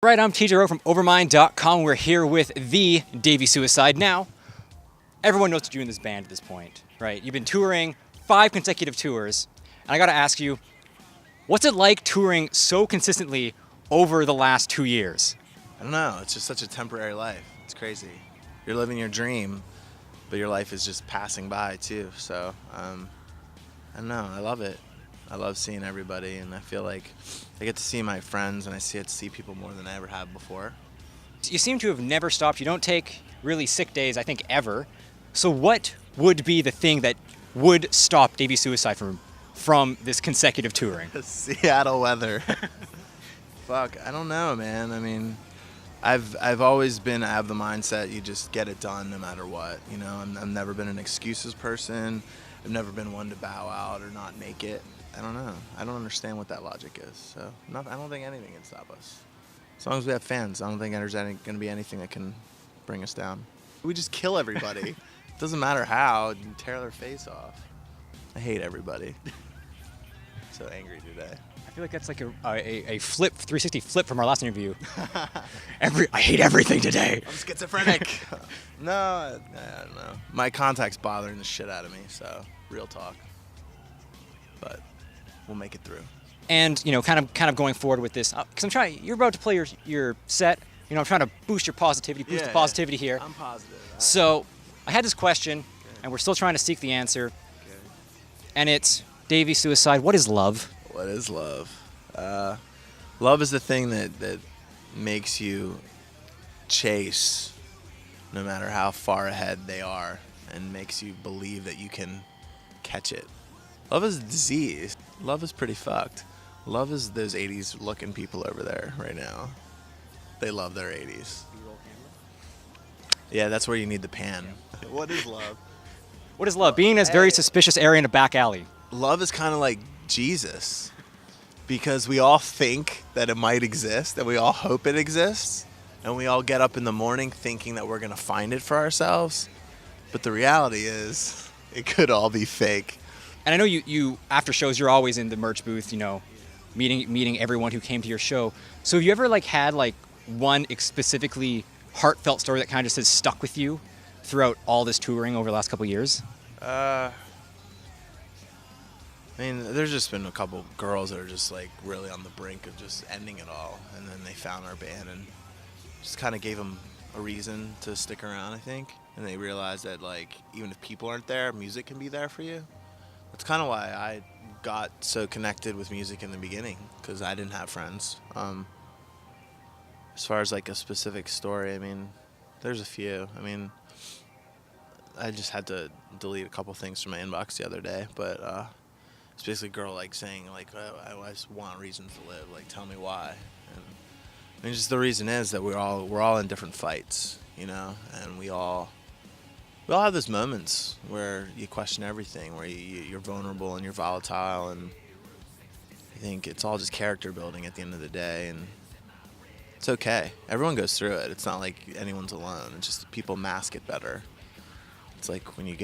Right, I'm TJ Rowe from Overmind.com. We're here with the Davey Suicide. Now, everyone knows you in this band at this point, right? You've been touring 5 consecutive tours, and I gotta ask you, what's it like touring so consistently over the last 2 years? I don't know. It's just such a temporary life. It's crazy. You're living your dream, but your life is just passing by too. So, I don't know. I love it. I love seeing everybody, and I feel like I get to see my friends, and I get to see people more than I ever have before. You seem to have never stopped. You don't take really sick days, I think, ever. So what would be the thing that would stop Davey Suicide from this consecutive touring? The Seattle weather. Fuck, I don't know, man. I mean, I've always been, I have the mindset you just get it done no matter what. You know, I've never been an excuses person. I've never been one to bow out or not make it. I don't know. I don't understand what that logic is. So I don't think anything can stop us. As long as we have fans, I don't think there's going to be anything that can bring us down. We just kill everybody. It doesn't matter how, and tear their face off. I hate everybody. So angry today. I feel like that's like a flip, 360 flip from our last interview. I hate everything today. I'm schizophrenic. No, I don't know. My contact's bothering the shit out of me, so real talk. But we'll make it through. And you know, kind of going forward with this, because you're about to play your set. You know, I'm trying to boost your positivity, the positivity here. I'm positive. So I had this question, and we're still trying to seek the answer. Okay. And it's Davey Suicide. What is love? What is love? Love is the thing that makes you chase no matter how far ahead they are, and makes you believe that you can catch it. Love is a disease. Love is pretty fucked. Love is those 80s looking people over there right now. They love their 80s. Yeah, that's where you need the pan. What is love? What is love? Being in this very suspicious area in a back alley. Love is kind of like Jesus, because we all think that it might exist, and we all hope it exists, and we all get up in the morning thinking that we're going to find it for ourselves. But the reality is, it could all be fake. And I know you after shows, you're always in the merch booth, you know, meeting everyone who came to your show. So have you ever had one specifically heartfelt story that kind of just has stuck with you throughout all this touring over the last couple of years? I mean, there's just been a couple girls that are just really on the brink of just ending it all, and then they found our band and just kind of gave them a reason to stick around, I think. And they realized that even if people aren't there, music can be there for you. That's kind of why I got so connected with music in the beginning, because I didn't have friends. As far as a specific story, I mean, there's a few. I mean, I just had to delete a couple things from my inbox the other day, but it's basically a girl saying I just want reasons to live. Tell me why. And I mean, just the reason is that we're all in different fights, you know, and we all have those moments where you question everything, where you're vulnerable and you're volatile, and I think it's all just character building at the end of the day, and it's okay. Everyone goes through it. It's not like anyone's alone. It's just people mask it better. It's like when you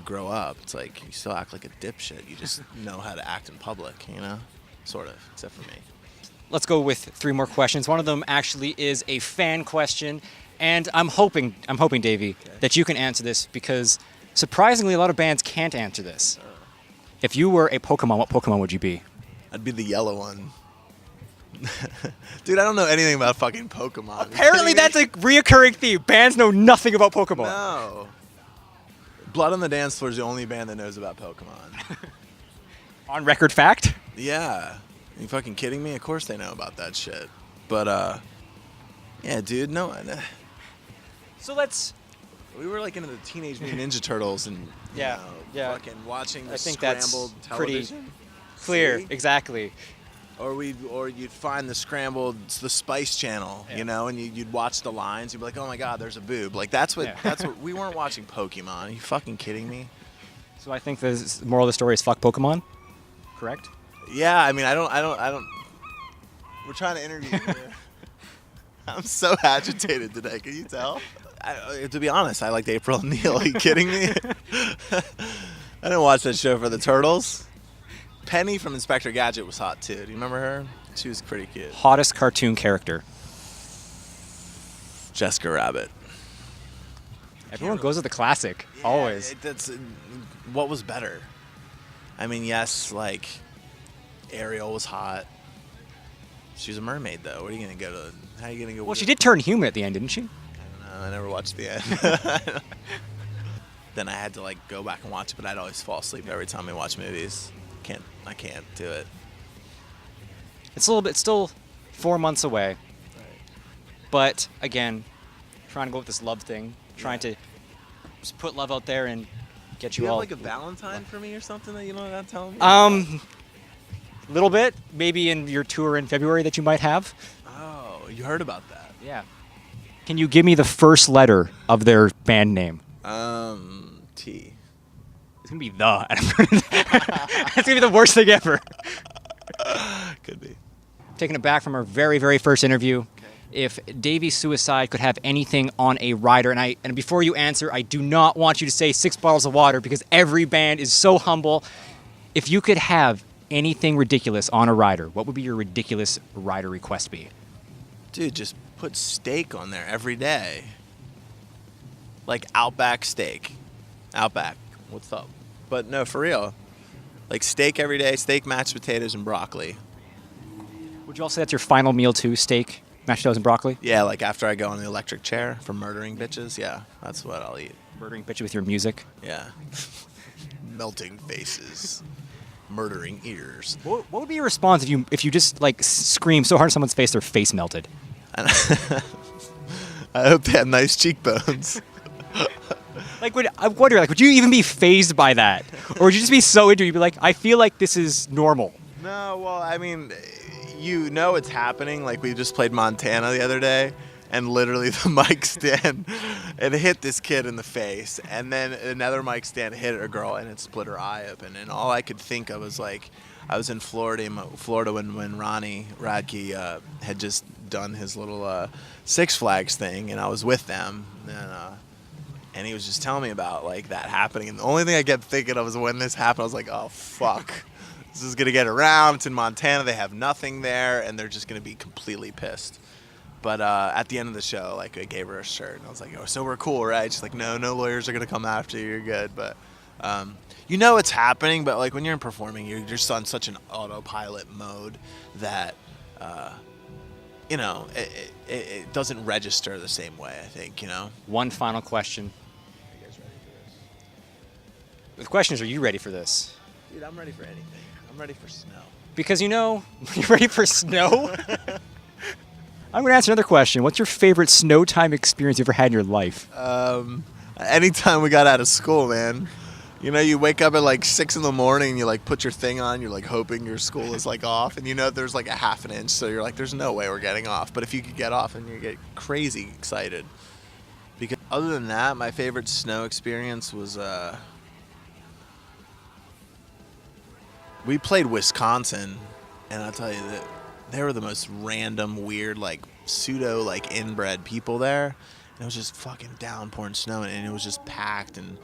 grow up, it's like you still act like a dipshit. You just know how to act in public, you know? Sort of, except for me. Let's go with 3 more questions. One of them actually is a fan question. And I'm hoping, Davey, that you can answer this, because surprisingly, a lot of bands can't answer this. If you were a Pokemon, what Pokemon would you be? I'd be the yellow one. Dude, I don't know anything about fucking Pokemon. Apparently, that's a reoccurring theme. Bands know nothing about Pokemon. No. Blood on the Dance Floor is the only band that knows about Pokemon. On record fact? Yeah. Are you fucking kidding me? Of course they know about that shit. But, yeah, dude, no. So We were into the Teenage Mutant Ninja Turtles and fucking watching the scrambled television. Pretty clear, See? Exactly. Or you'd find the Spice Channel, you know, and you'd watch the lines. You'd be like, oh my God, there's a boob. That's what we weren't watching Pokemon. Are you fucking kidding me? So I think the moral of the story is fuck Pokemon. Correct? Yeah, I mean, I don't. We're trying to interview you here. I'm so agitated today. Can you tell? To be honest, I liked April O'Neil. Are you kidding me? I didn't watch that show for the Turtles. Penny from Inspector Gadget was hot too. Do you remember her? She was pretty cute. Hottest cartoon character. Jessica Rabbit. Everyone goes with the classic, always. That's what was better. I mean, yes, like Ariel was hot. She was a mermaid, though. What are you gonna go to? How are you gonna go? Well, she did turn human at the end, didn't she? I don't know. I never watched the end. Then I had to like go back and watch it, but I'd always fall asleep every time I watch movies. I can't do it. It's still 4 months away. But again, trying to go with this love thing, trying to just put love out there and get you Do you all. have like a Valentine for me or something that you don't have to tell me? Little bit, maybe in your tour in February that you might have. Oh, you heard about that? Yeah. Can you give me the first letter of their band name? T. It's gonna be the. It's gonna be the worst thing ever. Could be. Taking it back from our very, very first interview. Okay. If Davey Suicide could have anything on a rider, and before you answer, I do not want you to say 6 bottles of water because every band is so humble. If you could have anything ridiculous on a rider, what would be your ridiculous rider request be? Dude, just put steak on there every day. Like Outback steak. Outback. What's up? But no, for real. Like steak every day, steak, mashed potatoes, and broccoli. Would you all say that's your final meal too? Steak, mashed potatoes, and broccoli? Yeah, like after I go on the electric chair for murdering bitches, yeah, that's what I'll eat. Murdering bitches with your music? Yeah. Melting faces. Murdering ears. What would be your response if you just like scream so hard in someone's face their face melted? I hope they have nice cheekbones. I wonder, would you even be fazed by that? Or would you just be so into it, you'd be like, I feel like this is normal? No, well, I mean, you know it's happening. Like, we just played Montana the other day, and literally the mic stand, it hit this kid in the face, and then another mic stand hit a girl, and it split her eye open. And all I could think of was, like, I was in Florida when Ronnie Radke had just done his little Six Flags thing, and I was with them, and he was just telling me about like that happening. And the only thing I kept thinking of was when this happened, I was like, oh fuck, this is gonna get around. It's in Montana, they have nothing there, and they're just gonna be completely pissed. But at the end of the show, like I gave her a shirt, and I was like, oh, so we're cool, right? She's like, no lawyers are gonna come after you, you're good. But you know it's happening, but like when you're performing, you're just on such an autopilot mode that you know, it doesn't register the same way, I think, you know? One final question. Are you guys ready for this? The question is, are you ready for this? Dude, I'm ready for anything. I'm ready for snow. Because, you know, you're ready for snow? I'm going to answer another question. What's your favorite snow time experience you ever had in your life? Anytime we got out of school, man. You know, you wake up at like 6 in the morning, you like put your thing on, you're like hoping your school is like off, and you know there's like a half an inch, so you're like, there's no way we're getting off. But if you could get off, and you get crazy excited. Because other than that, my favorite snow experience was we played Wisconsin, and I'll tell you that they were the most random, weird, like pseudo like inbred people there. And it was just fucking downpouring snow, and it was just packed, and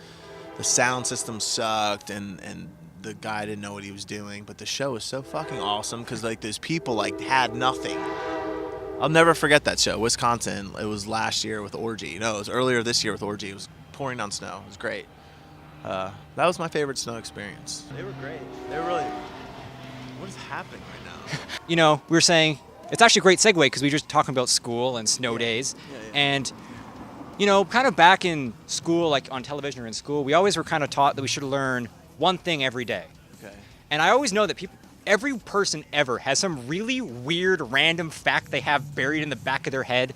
the sound system sucked, and the guy didn't know what he was doing. But the show was so fucking awesome because like those people like had nothing. I'll never forget that show, Wisconsin. It was last year with Orgy. No, it was earlier this year with Orgy. It was pouring down snow. It was great. That was my favorite snow experience. They were great. They were really. What is happening right now? You know, we were saying it's actually a great segue because we were just talking about school and snow days, and. You know, kind of back in school, like on television or in school, we always were kind of taught that we should learn one thing every day. Okay. And I always know that every person ever has some really weird, random fact they have buried in the back of their head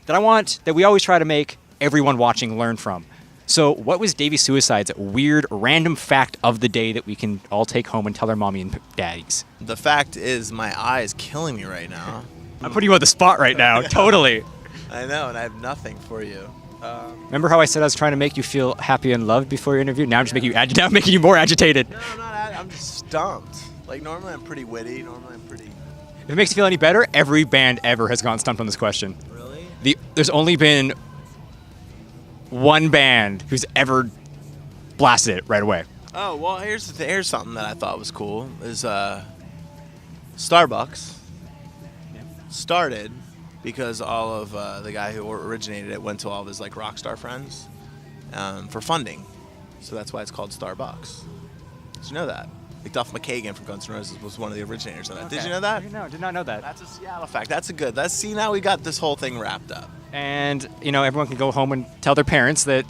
that we always try to make everyone watching learn from. So what was Davey Suicide's weird, random fact of the day that we can all take home and tell our mommy and daddies? The fact is, my eye is killing me right now. I'm putting you on the spot right now, totally. I know, and I have nothing for you. Remember how I said I was trying to make you feel happy and loved before your interview? Now I'm just making you more agitated. No, I'm not. I'm just stumped. Like normally I'm pretty witty. Normally I'm pretty. If it makes you feel any better, every band ever has gone stumped on this question. Really? There's only been one band who's ever blasted it right away. Oh well, here's something that I thought was cool. Is Starbucks started because all of the guy who originated it went to all of his like rock star friends for funding. So that's why it's called Starbucks. Did you know that? Like Duff McKagan from Guns N' Roses was one of the originators of that. Okay. Did you know that? No, did not know that. That's a Seattle fact. That's a good. See, now we got this whole thing wrapped up. And everyone can go home and tell their parents that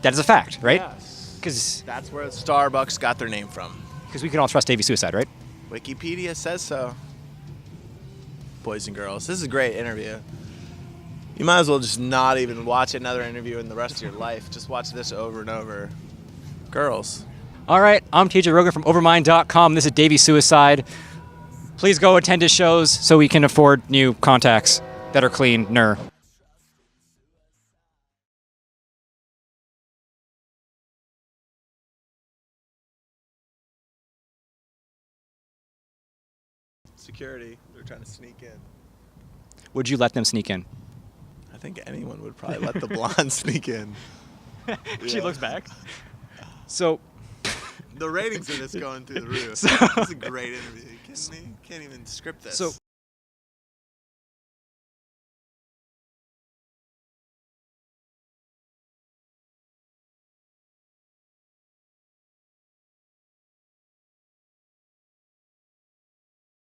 is a fact, right? Yes. Because That's where Starbucks got their name from. we can all trust Davey Suicide, right? Wikipedia says so. Boys and girls, this is a great interview. You might as well just not even watch another interview in the rest of your life. Just watch this over and over. Girls. All right, I'm TJ Rogan from Overmind.com. This is Davey Suicide. Please go attend his shows so we can afford new contacts that are cleaner. Security, they're trying to sneak in. Would you let them sneak in? I think anyone would probably let the blonde sneak in. She Yeah. looks back. So, The ratings of this going through the roof. So- This is a great interview. Are you kidding me? Can't even script this. So